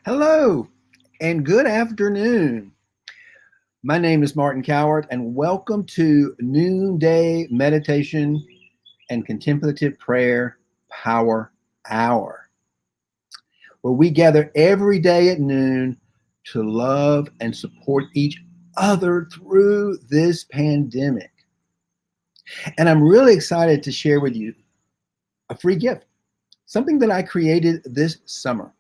Hello and good afternoon. My name is Martin Cowart, and welcome to Noonday Meditation and Contemplative Prayer Power Hour, where we gather every day at noon to love and support each other through this pandemic. And I'm really excited to share with you a free gift, something that I created this summer.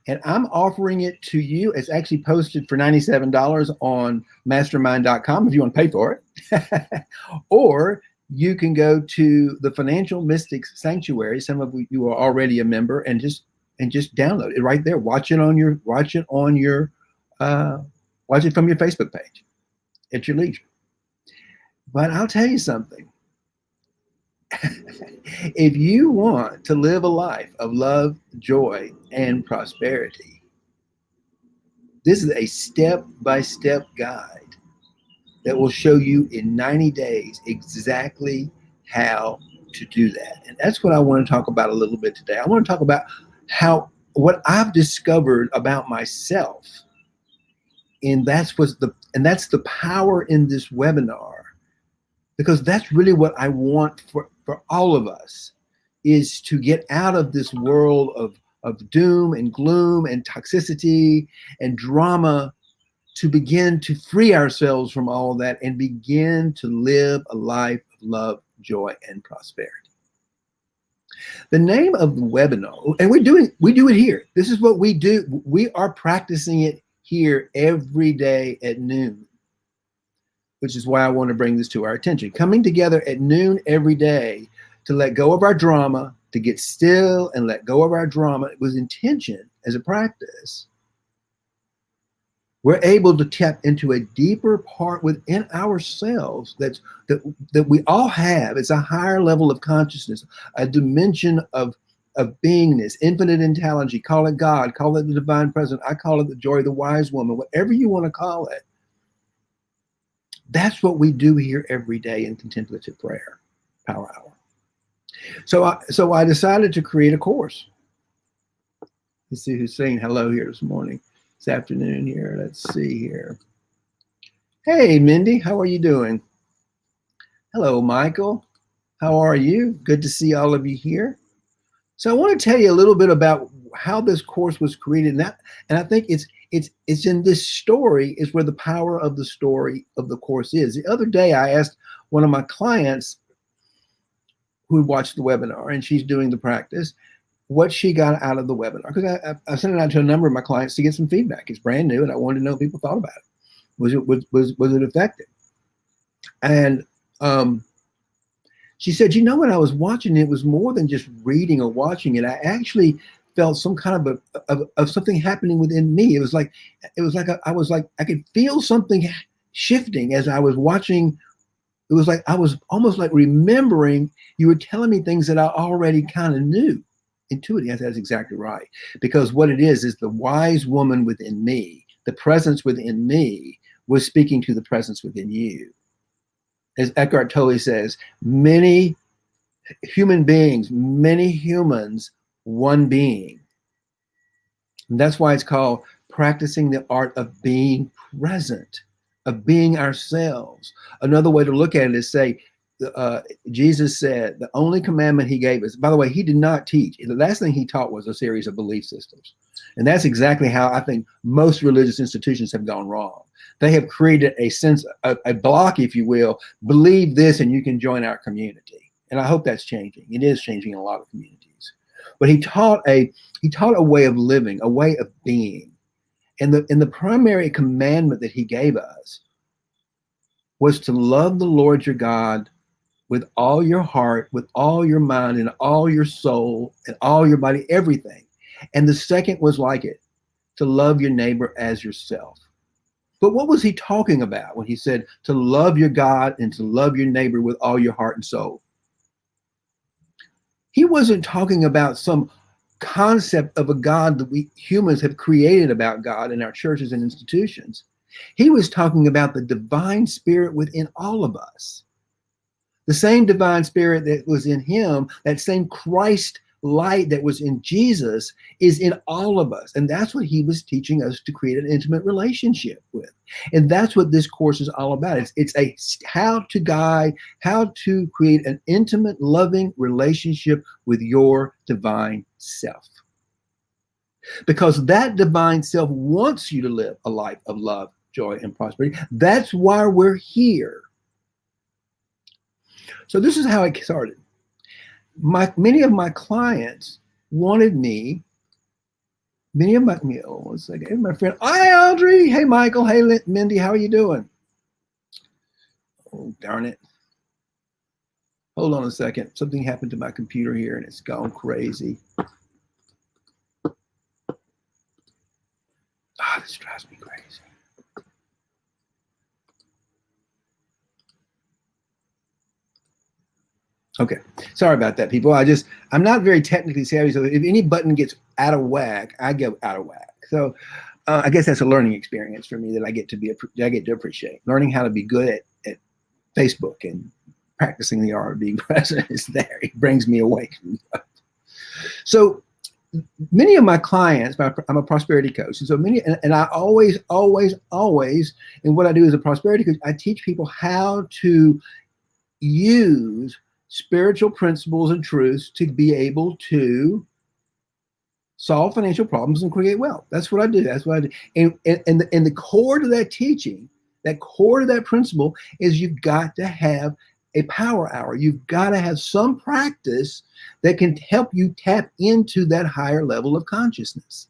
And I'm offering it to you. It's actually posted for $97 on mastermind.com if you want to pay for it. Or you can go to the Financial Mystics Sanctuary. Some of you are already a member, and just download it right there. Watch it from your Facebook page at your leisure. But I'll tell you something. If you want to live a life of love, joy, and prosperity, this is a step-by-step guide that will show you in 90 days exactly how to do that. And that's what I want to talk about a little bit today. I want to talk about what I've discovered about myself. And that's the power in this webinar, because that's really what I want for all of us, is to get out of this world of doom and gloom and toxicity and drama, to begin to free ourselves from all that and begin to live a life of love, joy, and prosperity. The name of the webinar, and we do it here. This is what we do. We are practicing it here every day at noon, which is why I want to bring this to our attention. Coming together at noon every day to let go of our drama, to get still and let go of our drama with intention as a practice. We're able to tap into a deeper part within ourselves that we all have. It's a higher level of consciousness, a dimension of beingness, infinite intelligence. Call it God, call it the divine presence. I call it the joy of the wise woman, whatever you want to call it. That's what we do here every day in Contemplative Prayer Power Hour. So I decided to create a course. Let's see who's saying hello here this morning, this afternoon here. Let's see here. Hey, Mindy, how are you doing? Hello, Michael. How are you? Good to see all of you here. So I want to tell you a little bit about how this course was created. And I think it's in this story is where the power of the story of the course is. The other day, I asked one of my clients who watched the webinar, and she's doing the practice, what she got out of the webinar. Because I sent it out to a number of my clients to get some feedback. It's brand new, and I wanted to know what people thought about it. Was it effective? And she said, when I was watching it, it was more than just reading or watching it. I actually felt some kind of something happening within me. It was like I could feel something shifting as I was watching. It was like I was almost like remembering. You were telling me things that I already kind of knew. Intuitive. That's exactly right. Because what it is the wise woman within me, the presence within me, was speaking to the presence within you. As Eckhart Tolle says, many human beings, many humans, one being. And that's why it's called practicing the art of being present, of being ourselves. Another way to look at it is say, Jesus said the only commandment he gave us, by the way, he did not teach. The last thing he taught was a series of belief systems. And that's exactly how I think most religious institutions have gone wrong. They have created a sense, a block, if you will, believe this and you can join our community. And I hope that's changing. It is changing in a lot of communities. But he taught a way of living, a way of being. And the primary commandment that he gave us was to love the Lord your God with all your heart, with all your mind, and all your soul, and all your body, everything. And the second was like it, to love your neighbor as yourself. But what was he talking about when he said to love your God and to love your neighbor with all your heart and soul? He wasn't talking about some concept of a God that we humans have created about God in our churches and institutions. He was talking about the divine spirit within all of us. The same divine spirit that was in him, that same Christ light that was in Jesus is in all of us. And that's what he was teaching us to create an intimate relationship with. And that's what this course is all about. It's a how to guide, how to create an intimate, loving relationship with your divine self. Because that divine self wants you to live a life of love, joy, and prosperity. That's why we're here. So this is how it started. Many of my clients wanted me, one second, hey, my friend, hi Audrey, hey Michael, hey Mindy, how are you doing? Oh, darn it. Hold on a second. Something happened to my computer here and it's gone crazy. This drives me crazy. Okay, sorry about that, people. I'm not very technically savvy, so if any button gets out of whack, I go out of whack. So I guess that's a learning experience for me that I get to appreciate. Learning how to be good at Facebook and practicing the art of being present is there. It brings me awake. So many of my clients, I'm a prosperity coach, and so and I always, and what I do as a prosperity coach, I teach people how to use spiritual principles and truths to be able to solve financial problems and create wealth. That's what I do. That's what I do. And the core to that teaching, that core to that principle is you've got to have a power hour. You've got to have some practice that can help you tap into that higher level of consciousness.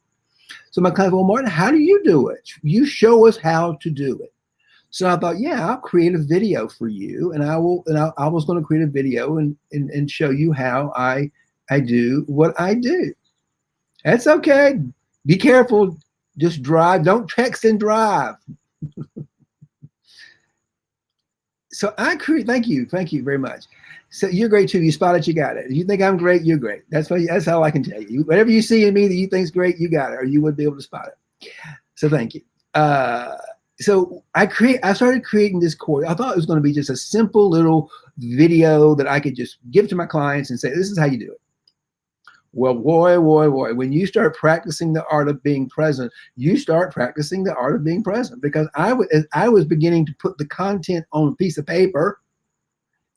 So my client, well, Martin, how do you do it? You show us how to do it. So I thought, yeah, I'll create a video for you, and I was going to create a video and show you how I do what I do. That's okay. Be careful. Just drive. Don't text and drive. So I create. Thank you very much. So you're great too. You spot it. You got it. You think I'm great. You're great. That's all I can tell you. Whatever you see in me that you think's great, you got it, or you would be able to spot it. So thank you. So I started creating this course. I thought it was going to be just a simple little video that I could just give to my clients and say, this is how you do it. Well, boy, when you start practicing the art of being present, you start practicing the art of being present, because I was beginning to put the content on a piece of paper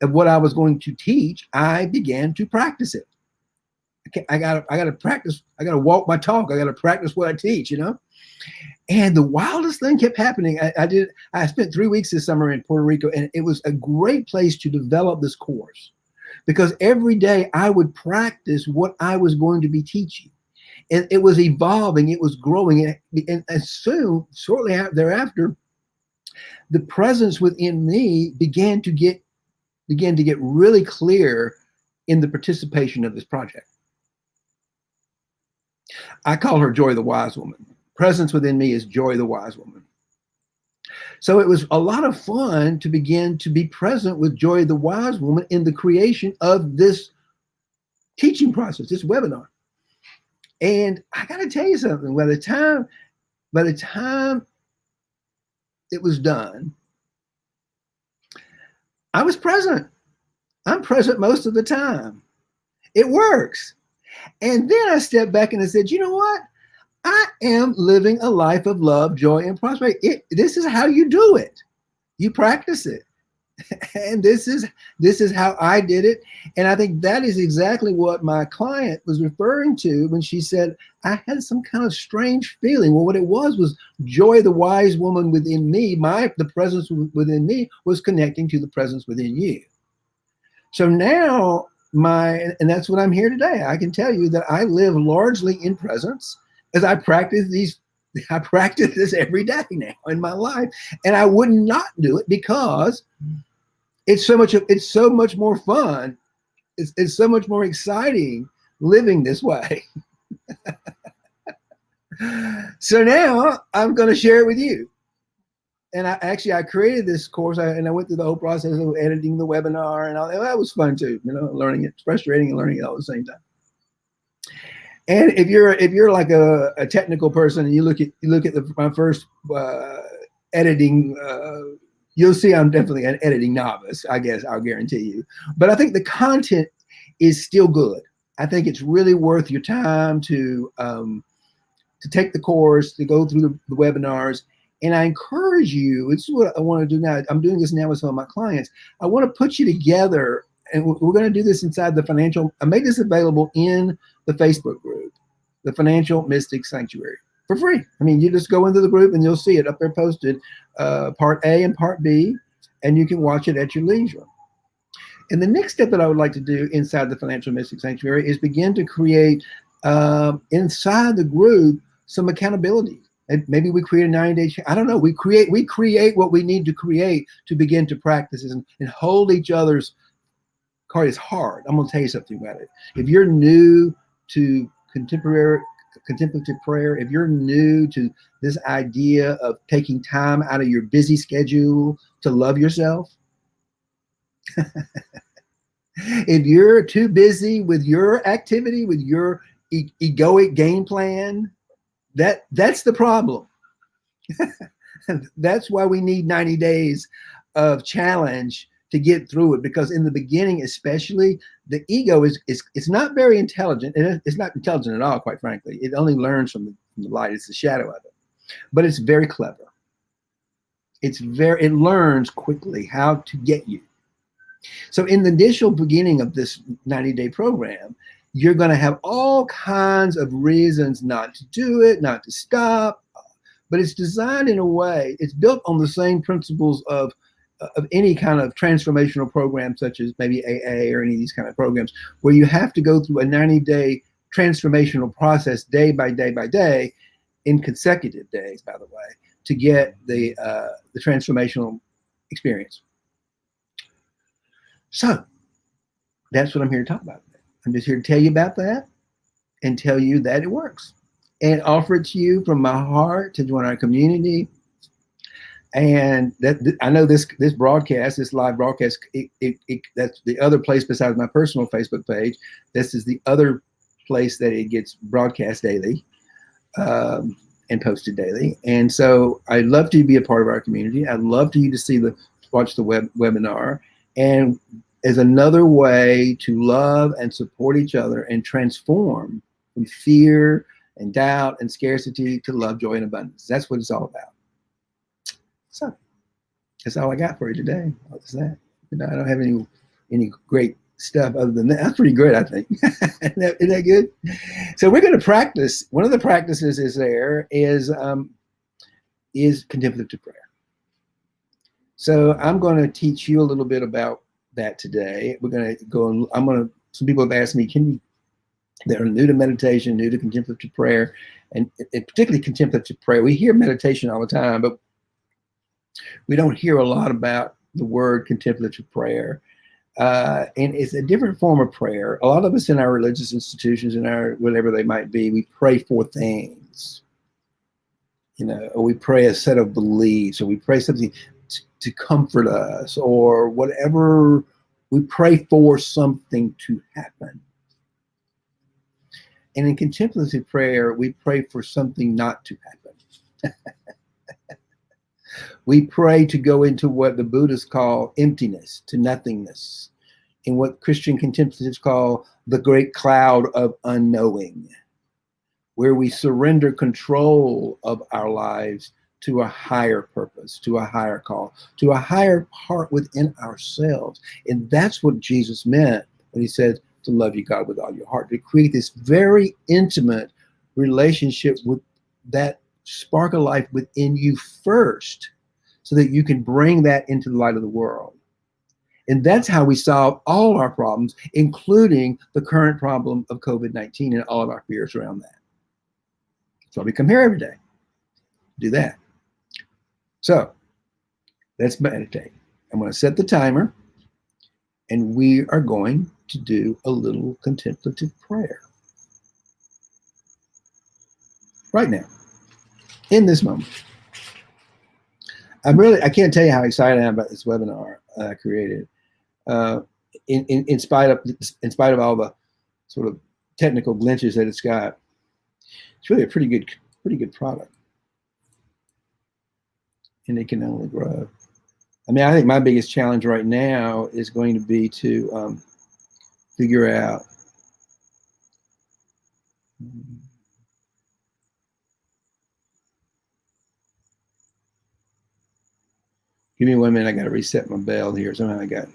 of what I was going to teach. I began to practice it. I gotta practice. I gotta walk my talk. I gotta practice what I teach, And the wildest thing kept happening. I spent 3 weeks this summer in Puerto Rico, and it was a great place to develop this course, because every day I would practice what I was going to be teaching. And it was evolving, it was growing. And soon, shortly thereafter, the presence within me began to get really clear in the participation of this project. I call her Joy the Wise Woman. Presence within me is Joy the Wise Woman. So it was a lot of fun to begin to be present with Joy the Wise Woman in the creation of this teaching process, this webinar. And I got to tell you something. By the time it was done, I was present. I'm present most of the time. It works. And then I stepped back and I said, you know what? I am living a life of love, joy, and prosperity. This is how you do it. You practice it. And this is how I did it. And I think that is exactly what my client was referring to when she said, I had some kind of strange feeling. Well, what it was Joy, the wise woman within me, the presence within me was connecting to the presence within you. So now and that's what I'm here today. I can tell you that I live largely in presence, as I practice this every day now in my life, and I would not do it because it's so much more fun. It's so much more exciting living this way. So now I'm going to share it with you. And I created this course, and I went through the whole process of editing the webinar, and all that was fun too. Learning it, it's frustrating and learning it all at the same time. And if you're like a technical person and you look at my first editing, you'll see I'm definitely an editing novice. I guess I'll guarantee you. But I think the content is still good. I think it's really worth your time to take the course, to go through the webinars. And I encourage you, this is what I want to do now. I'm doing this now with some of my clients. I want to put you together, and we're going to do this inside the financial. I made this available in the Facebook group, the Financial Mystic Sanctuary, for free. I mean, you just go into the group and you'll see it up there posted, part A and part B, and you can watch it at your leisure. And the next step that I would like to do inside the Financial Mystic Sanctuary is begin to create inside the group some accountability. And maybe we create a 90-day. I don't know. We create what we need to create to begin to practice and hold each other's card. It's hard. I'm going to tell you something about it. If you're new to contemplative prayer, if you're new to this idea of taking time out of your busy schedule to love yourself, if you're too busy with your activity, with your egoic game plan, that's the problem. That's why we need 90 days of challenge to get through it, because in the beginning, especially, the ego is it's not very intelligent. It's not intelligent at all, quite frankly. It only learns from the light. It's the shadow of it, but it's very clever. It learns quickly how to get you. So in the initial beginning of this 90-day program, you're going to have all kinds of reasons not to do it, not to stop, but it's designed in a way, it's built on the same principles of any kind of transformational program, such as maybe AA or any of these kind of programs, where you have to go through a 90-day transformational process day by day by day, in consecutive days, by the way, to get the transformational experience. So that's what I'm here to talk about. I'm just here to tell you about that and tell you that it works and offer it to you from my heart to join our community. And that I know this broadcast, this live broadcast, that's the other place besides my personal Facebook page. This is the other place that it gets broadcast daily and posted daily. And so I'd love to be a part of our community. I'd love for you to watch the webinar. And as another way to love and support each other and transform from fear and doubt and scarcity to love, joy, and abundance. That's what it's all about. So that's all I got for you today. What's that? I don't have any great stuff other than that. That's pretty good, I think. Isn't that good? So we're going to practice. One of the practices is contemplative prayer. So I'm going to teach you a little bit about that today. We're going to go. Some people have asked me, that are new to meditation, new to contemplative prayer, and particularly contemplative prayer. We hear meditation all the time, but we don't hear a lot about the word contemplative prayer. And it's a different form of prayer. A lot of us in our religious institutions, in our whatever they might be, we pray for things. Or we pray a set of beliefs, or we pray something to comfort us, or whatever. We pray for something to happen. And in contemplative prayer, we pray for something not to happen. We pray to go into what the Buddhists call emptiness, to nothingness, in what Christian contemplatives call the great cloud of unknowing, where we surrender control of our lives to a higher purpose, to a higher call, to a higher part within ourselves. And that's what Jesus meant when he said to love you, God, with all your heart, to create this very intimate relationship with that spark of life within you first, so that you can bring that into the light of the world. And that's how we solve all our problems, including the current problem of COVID-19 and all of our fears around that. So we come here every day, do that. So let's meditate. I'm going to set the timer, and we are going to do a little contemplative prayer right now, in this moment. I can't tell you how excited I am about this webinar I created. In spite of all the sort of technical glitches that it's got, it's really a pretty good product, and it can only grow. I mean, I think my biggest challenge right now is going to be to figure out Give me 1 minute. I got to reset my bell here. Somehow I got.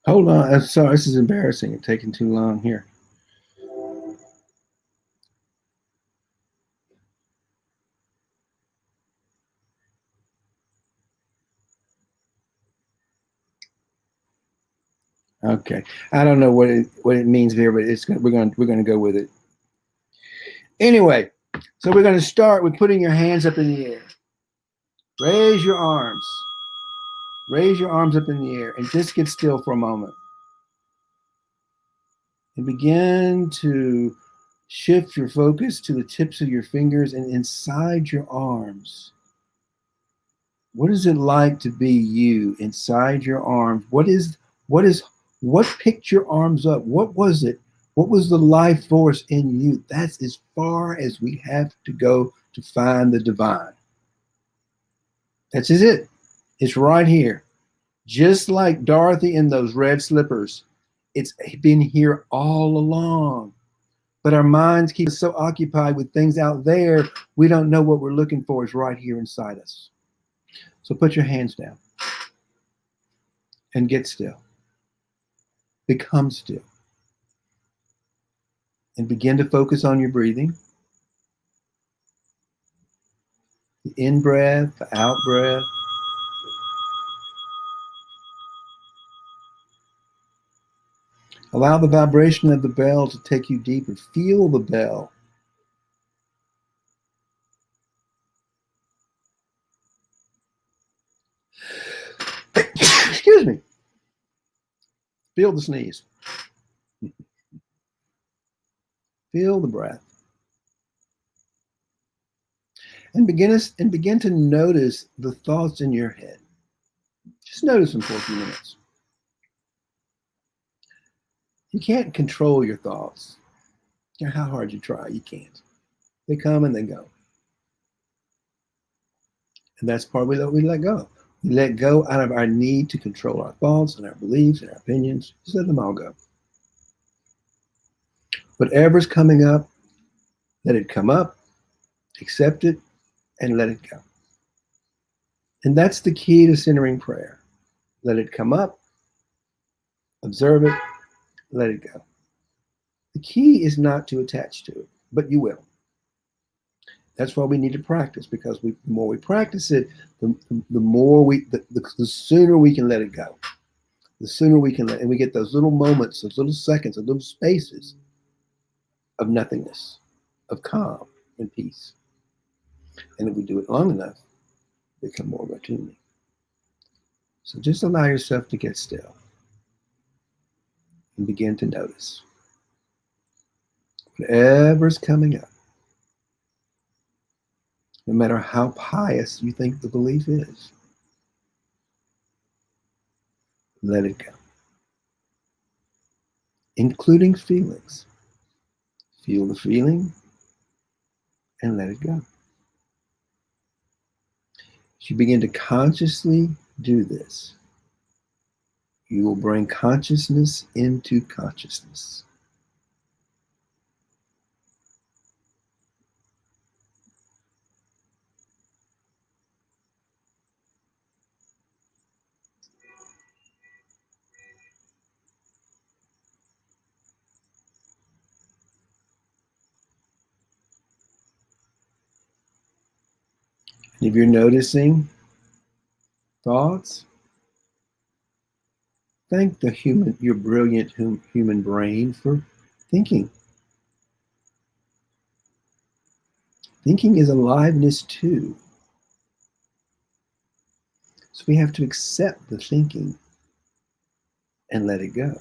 Hold on. I'm sorry. This is embarrassing. It's taking too long here. Okay. I don't know what it means here, but we're gonna go with it. Anyway, so we're gonna start with putting your hands up in the air. Raise your arms. Raise your arms up in the air and just get still for a moment. And begin to shift your focus to the tips of your fingers and inside your arms. What is it like to be you inside your arms? What picked your arms up? What was it? What was the life force in you? That's as far as we have to go to find the divine. That's it. It's right here. Just like Dorothy in those red slippers, it's been here all along. But our minds keep us so occupied with things out there, we don't know what we're looking for is right here inside us. So put your hands down and get still. Become still. And begin to focus on your breathing. The in breath, the out breath. Allow the vibration of the bell to take you deeper. Feel the bell. Excuse me. Feel the sneeze. Feel the breath. And begin to notice the thoughts in your head. Just notice them for a few minutes. You can't control your thoughts. No matter how hard you try, you can't. They come and they go. And that's probably what we let go. We let go out of our need to control our thoughts and our beliefs and our opinions. Just let them all go. Whatever's coming up, let it come up, accept it, and let it go. And that's the key to centering prayer. Let it come up, observe it, let it go. The key is not to attach to it, but you will. That's why we need to practice, because the more we practice it, the sooner we can let it go. The sooner we can and we get those little moments, those little seconds, those little spaces of nothingness, of calm and peace. And if we do it long enough, they become more routine. So just allow yourself to get still and begin to notice. Whatever's coming up, no matter how pious you think the belief is, let it go, including feelings. Feel the feeling and let it go. As you begin to consciously do this, you will bring consciousness into consciousness. And if you're noticing thoughts, thank your brilliant human brain for thinking. Thinking is aliveness too. So we have to accept the thinking and let it go.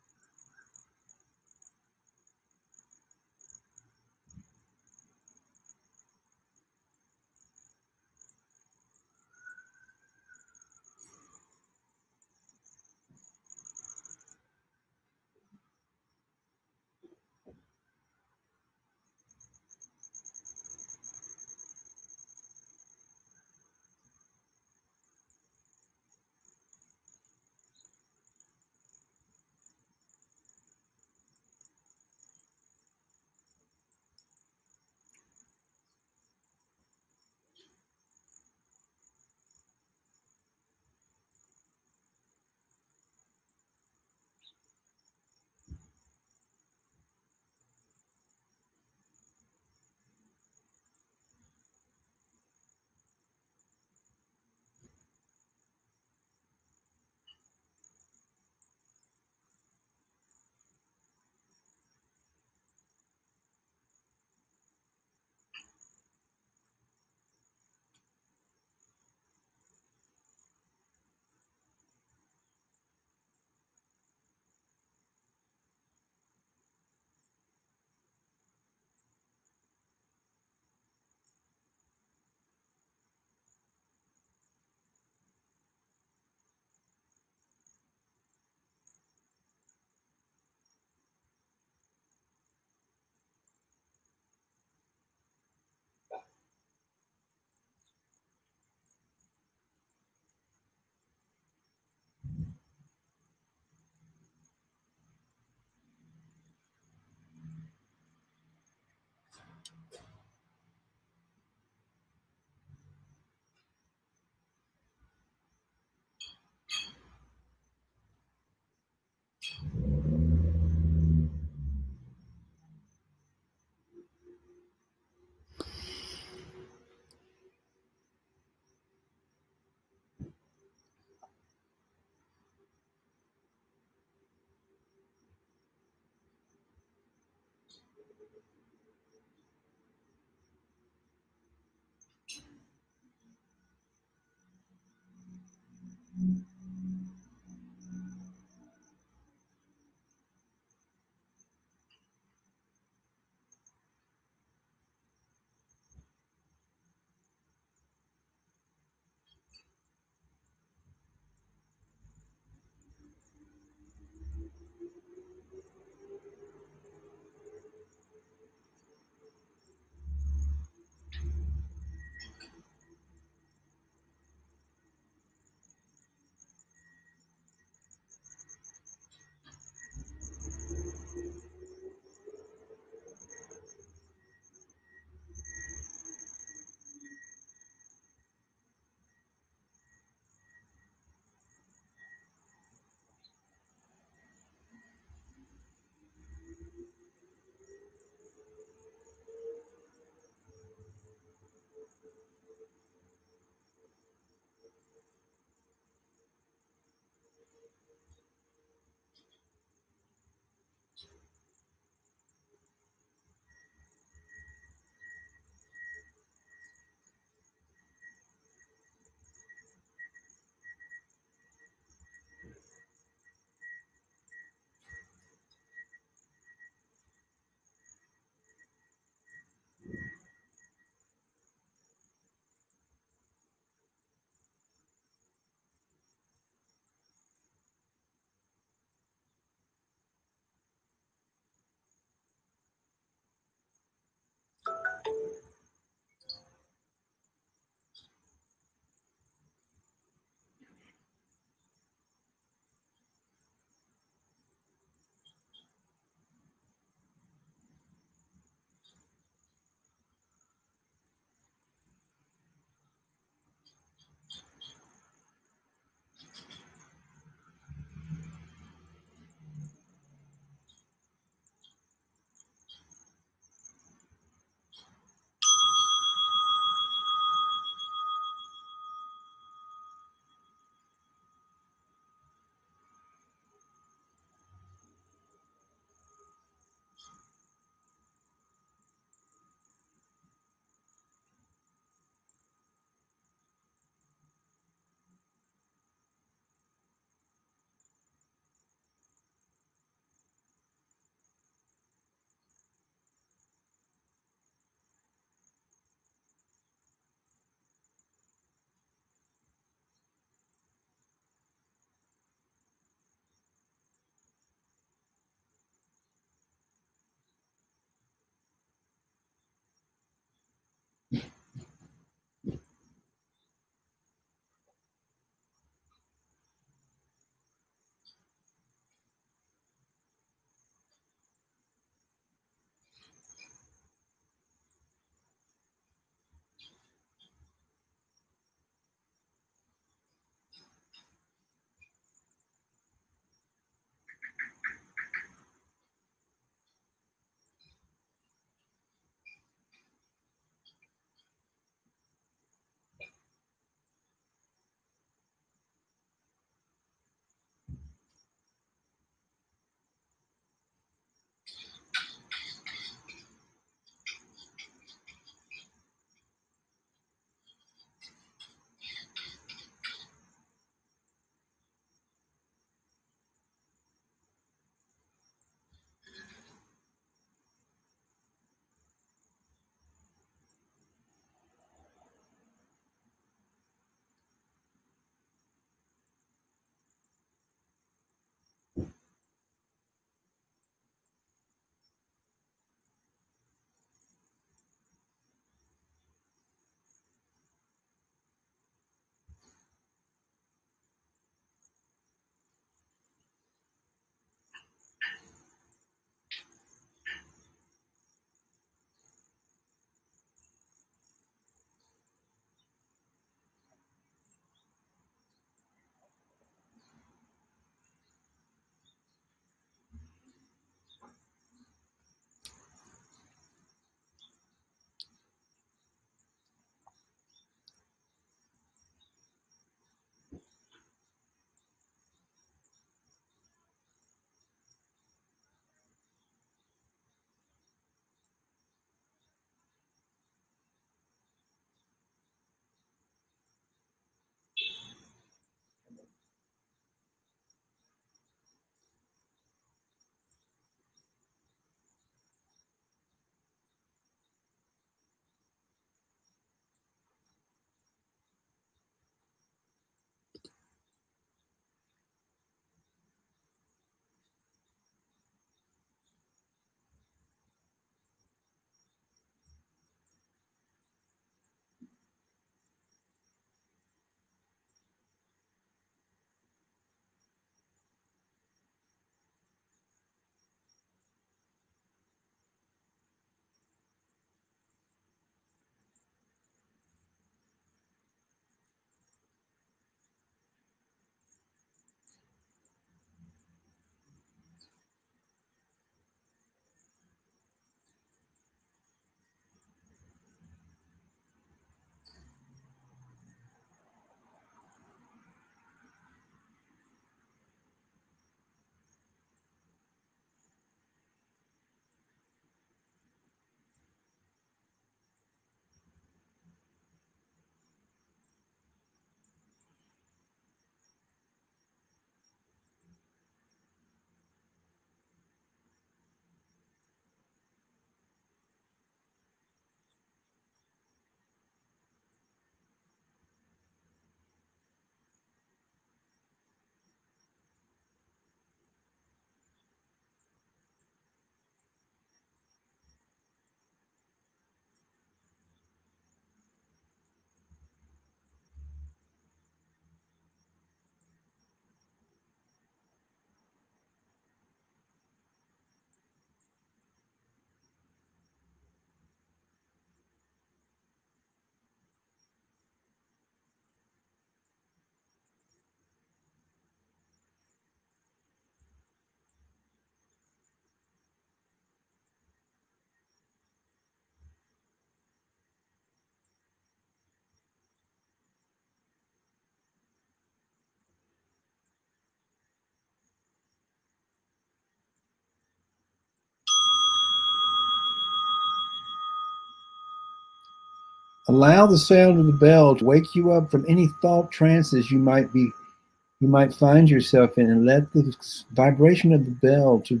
Allow the sound of the bell to wake you up from any thought trances you might find yourself in, and let the vibration of the bell to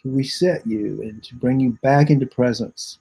reset you and to bring you back into presence.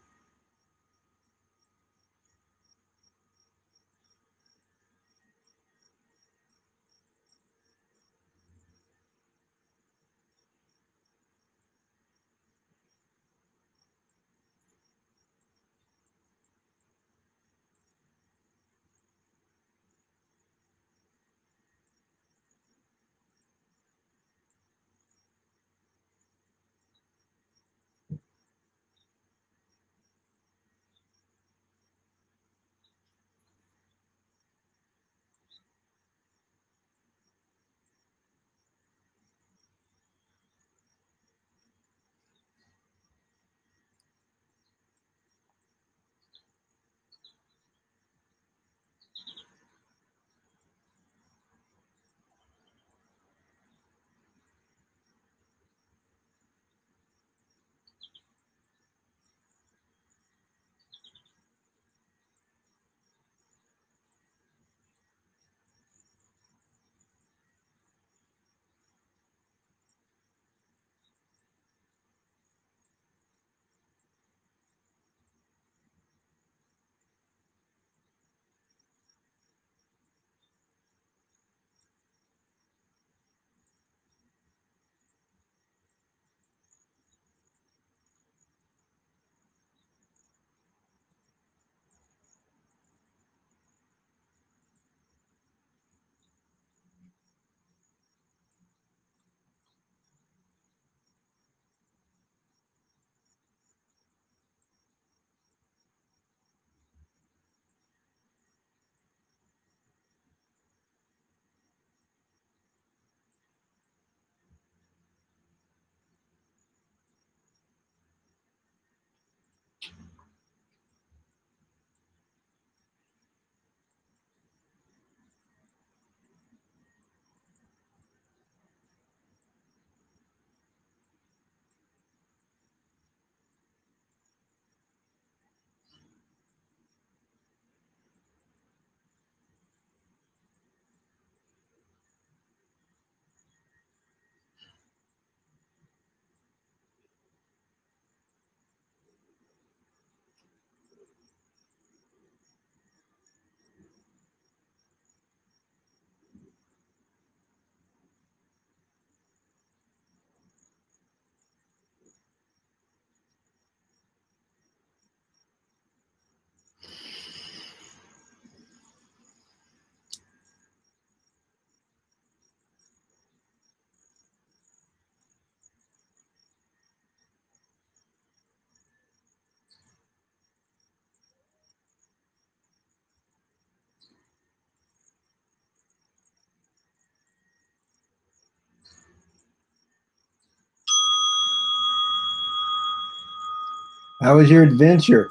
How was your adventure?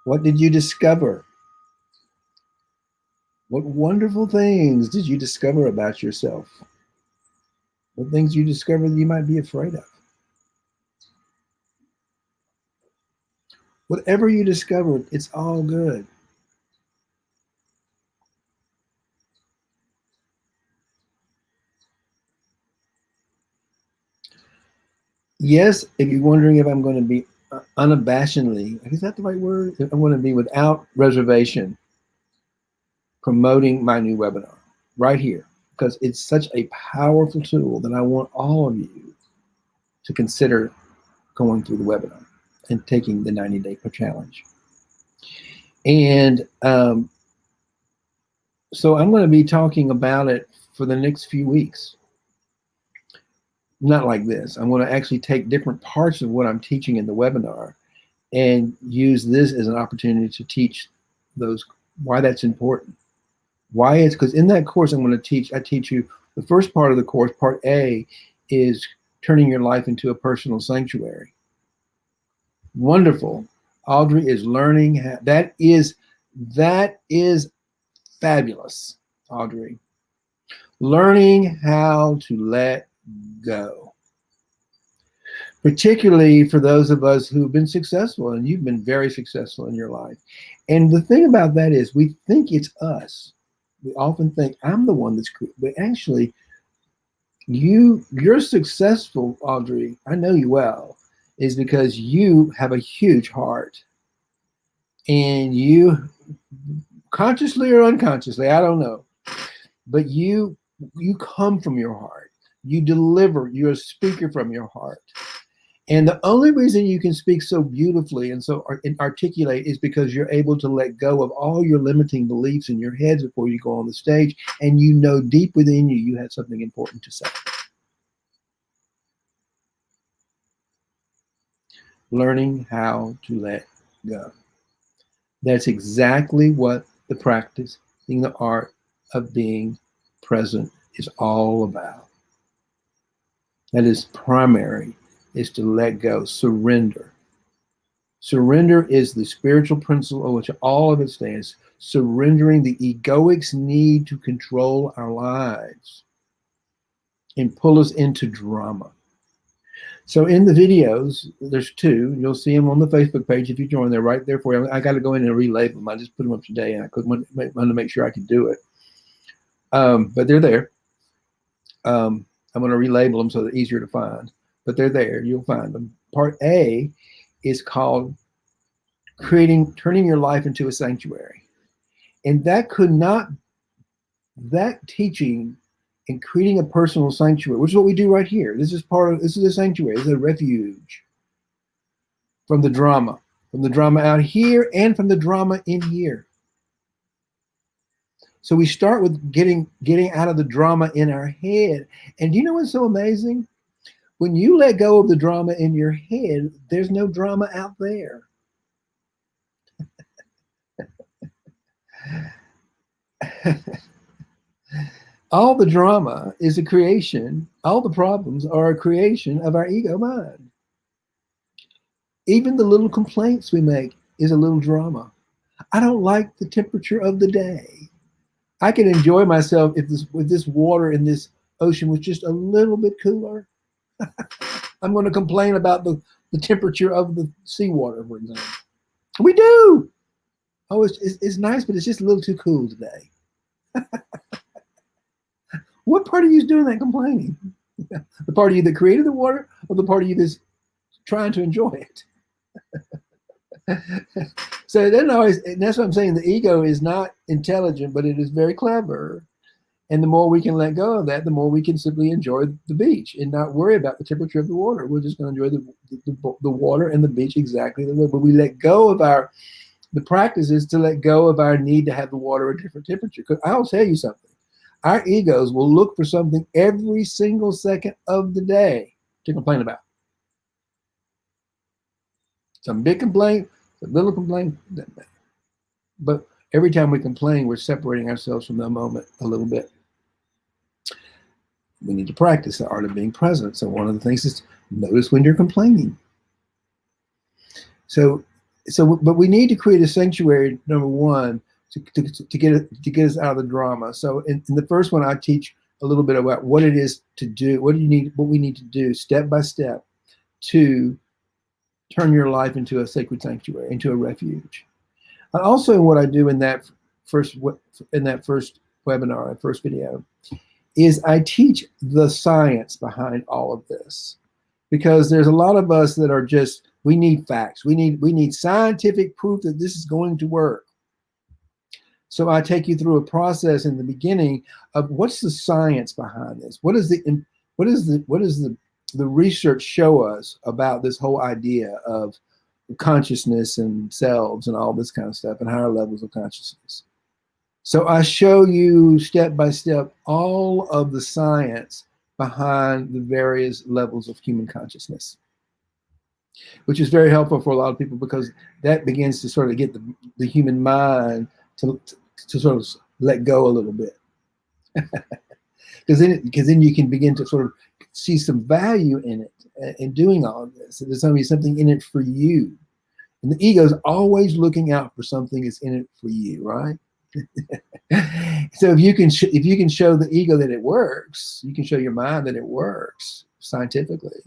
What did you discover? What wonderful things did you discover about yourself? What things you discovered that you might be afraid of? Whatever you discovered, it's all good. Yes, if you're wondering if I'm going to be unabashedly, is that the right word? I'm going to be without reservation promoting my new webinar right here because it's such a powerful tool that I want all of you to consider going through the webinar and taking the 90-day challenge. And so I'm going to be talking about it for the next few weeks. Not like this. I'm going to actually take different parts of what I'm teaching in the webinar and use this as an opportunity to teach those, why that's important. Why it's because in that course I teach you the first part of the course, part A, is turning your life into a personal sanctuary. Wonderful. Audrey is learning that is fabulous, Audrey. Learning how to let go. particularly for those of us who've been successful, and you've been very successful in your life. And the thing about that is we think it's us. We often think I'm the one that's cool, but actually you're successful, Audrey. I know you well, is because you have a huge heart, and you, consciously or unconsciously, I don't know, but you come from your heart. You deliver. You're a speaker from your heart. And the only reason you can speak so beautifully and so articulate is because you're able to let go of all your limiting beliefs in your heads before you go on the stage, and you know deep within you you have something important to say. Learning how to let go. That's exactly what the practice, being the art of being present, is all about. That is primary, is to let go, surrender. Surrender is the spiritual principle on which all of it stands. Surrendering the egoic's need to control our lives and pull us into drama. So in the videos, there's two. You'll see them on the Facebook page if you join. They're right there for you. I got to go in and relabel them. I just put them up today, and I couldn't want to make sure I could do it. But they're there. I'm going to relabel them so they're easier to find. But they're there. You'll find them. Part A is called turning your life into a sanctuary. And that teaching and creating a personal sanctuary, which is what we do right here. This is a sanctuary. This is a refuge from the drama out here and from the drama in here. So we start with getting out of the drama in our head. And do you know what's so amazing? When you let go of the drama in your head, there's no drama out there. All the drama is a creation. All the problems are a creation of our ego mind. Even the little complaints we make is a little drama. I don't like the temperature of the day. I can enjoy myself if this water in this ocean was just a little bit cooler. I'm going to complain about the temperature of the seawater, for example. We do. Oh, it's nice, but it's just a little too cool today. What part of you is doing that complaining? The part of you that created the water, or the part of you that's trying to enjoy it? So then that's what I'm saying. The ego is not intelligent, but it is very clever. And the more we can let go of that, the more we can simply enjoy the beach and not worry about the temperature of the water. We're just going to enjoy the water and the beach exactly the way. But we let go of the practice is to let go of our need to have the water a different temperature. Because I'll tell you something. Our egos will look for something every single second of the day to complain about. Some big complaint, some little complaint, doesn't matter. But every time we complain, we're separating ourselves from the moment a little bit. We need to practice the art of being present. So one of the things is notice when you're complaining. But we need to create a sanctuary, number one, to get us out of the drama. So in the first one, I teach a little bit about what it is to do, what we need to do step by step to turn your life into a sacred sanctuary, into a refuge. And also what I do in that first webinar, first video, is I teach the science behind all of this. Because there's a lot of us that are just, we need facts. We need scientific proof that this is going to work. So I take you through a process in the beginning of what's the science behind this? What does the research show us about this whole idea of consciousness and selves and all this kind of stuff and higher levels of consciousness? So I show you step by step all of the science behind the various levels of human consciousness, which is very helpful for a lot of people because that begins to sort of get the human mind to sort of let go a little bit. Because then you can begin to sort of see some value in it, in doing all of this. There's going to be something in it for you. And the ego is always looking out for something that's in it for you, right? So if you can show the ego that it works, you can show your mind that it works scientifically,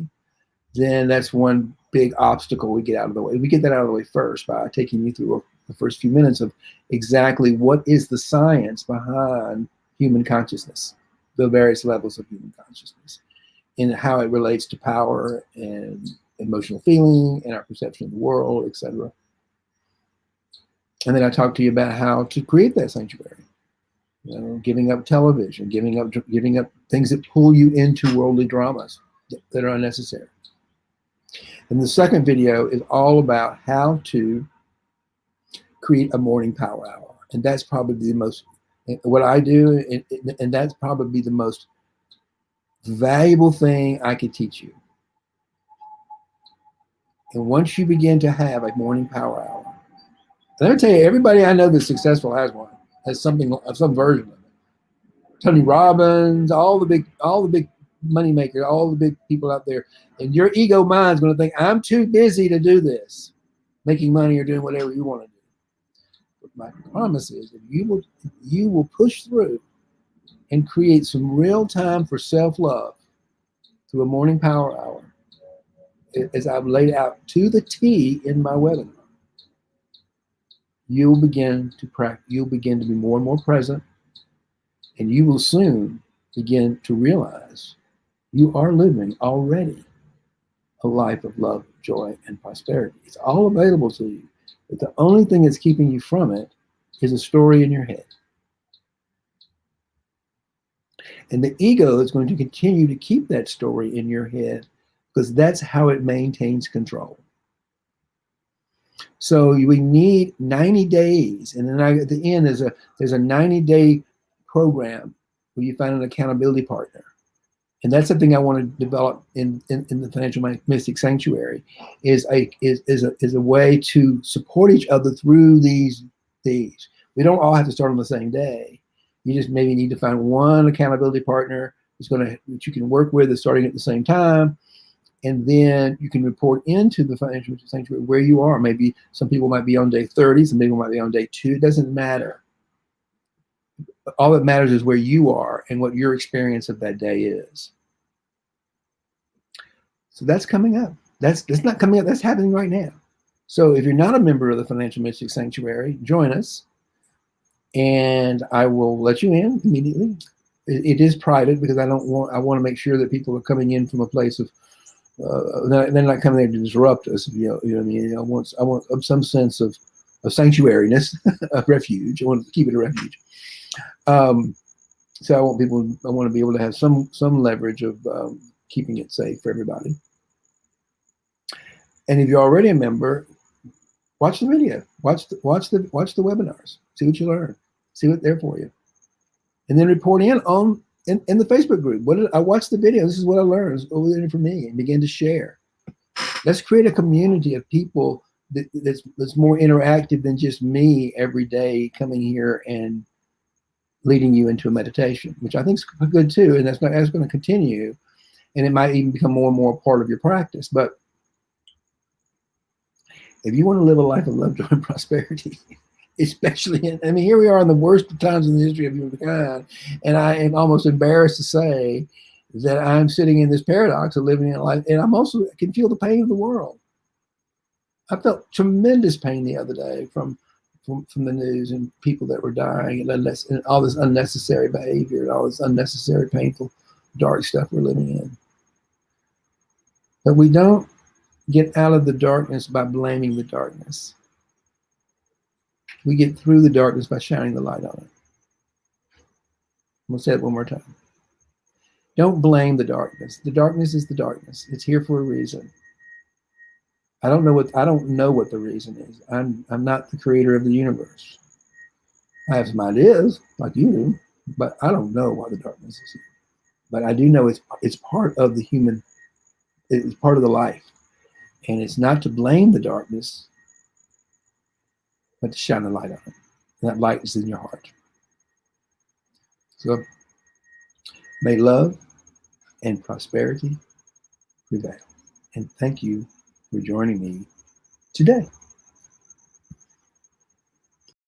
then that's one big obstacle we get out of the way. We get that out of the way first by taking you through the first few minutes of exactly what is the science behind human consciousness, the various levels of human consciousness, and how it relates to power and emotional feeling and our perception of the world, etc. And then I talk to you about how to create that sanctuary. You know, giving up television, giving up things that pull you into worldly dramas that are unnecessary. And the second video is all about how to create a morning power hour. And that's probably the most, what I do, and that's probably the most valuable thing I could teach you. And once you begin to have a morning power hour, let me tell you, everybody I know that's successful has one, has something, some version of it. Tony Robbins, all the big money makers, all the big people out there, and your ego mind's going to think, I'm too busy to do this, making money or doing whatever you want to do. But my promise is, if you will push through and create some real time for self-love through a morning power hour, as I've laid out to the T in my webinar, you'll begin to practice. You'll begin to be more and more present, and you will soon begin to realize you are living already a life of love, joy, and prosperity. It's all available to you, but the only thing that's keeping you from it is a story in your head. And the ego is going to continue to keep that story in your head because that's how it maintains control. So we need 90 days. And then at the end, there's a 90-day program where you find an accountability partner. And that's something I want to develop in the Financial Mystic Sanctuary is a way to support each other through these days. We don't all have to start on the same day. You just maybe need to find one accountability partner that you can work with that's starting at the same time. And then you can report into the Financial Mystic Sanctuary where you are. Maybe some people might be on day 30, some people might be on day 2. It doesn't matter. All that matters is where you are and what your experience of that day is. So that's coming up. That's not coming up. That's happening right now. So if you're not a member of the Financial Mystic Sanctuary, join us, and I will let you in immediately. It is private because I want to make sure that people are coming in from a place of they're not coming there to disrupt us. You know what I mean. I want some sense of sanctuariness, of refuge. I want to keep it a refuge. So I want to be able to have some leverage of keeping it safe for everybody. And if you're already a member, watch the video, watch the webinars, see what you learn, see what's there for you, and then report in the Facebook group. I watched the video. This is what I learned. It's over there for me, and begin to share. Let's create a community of people that's more interactive than just me every day coming here and leading you into a meditation, which I think is good too, and that's going to continue, and it might even become more and more part of your practice. But if you want to live a life of love, joy, and prosperity, especially here we are in the worst of times in the history of humankind, and I am almost embarrassed to say that I'm sitting in this paradox of living in life, and I can feel the pain of the world. I felt tremendous pain the other day from the news and people that were dying and all this unnecessary behavior and all this unnecessary, painful, dark stuff we're living in. But we don't get out of the darkness by blaming the darkness. We get through the darkness by shining the light on it. I'm going to say it one more time. Don't blame the darkness. The darkness is the darkness. It's here for a reason. I don't know what the reason is. I'm not the creator of the universe. I have some ideas, like you do, but I don't know why the darkness is here. But I do know it's part of the human. It's part of the life, and it's not to blame the darkness, but to shine the light on it. And that light is in your heart. So may love and prosperity prevail. And thank you for joining me today.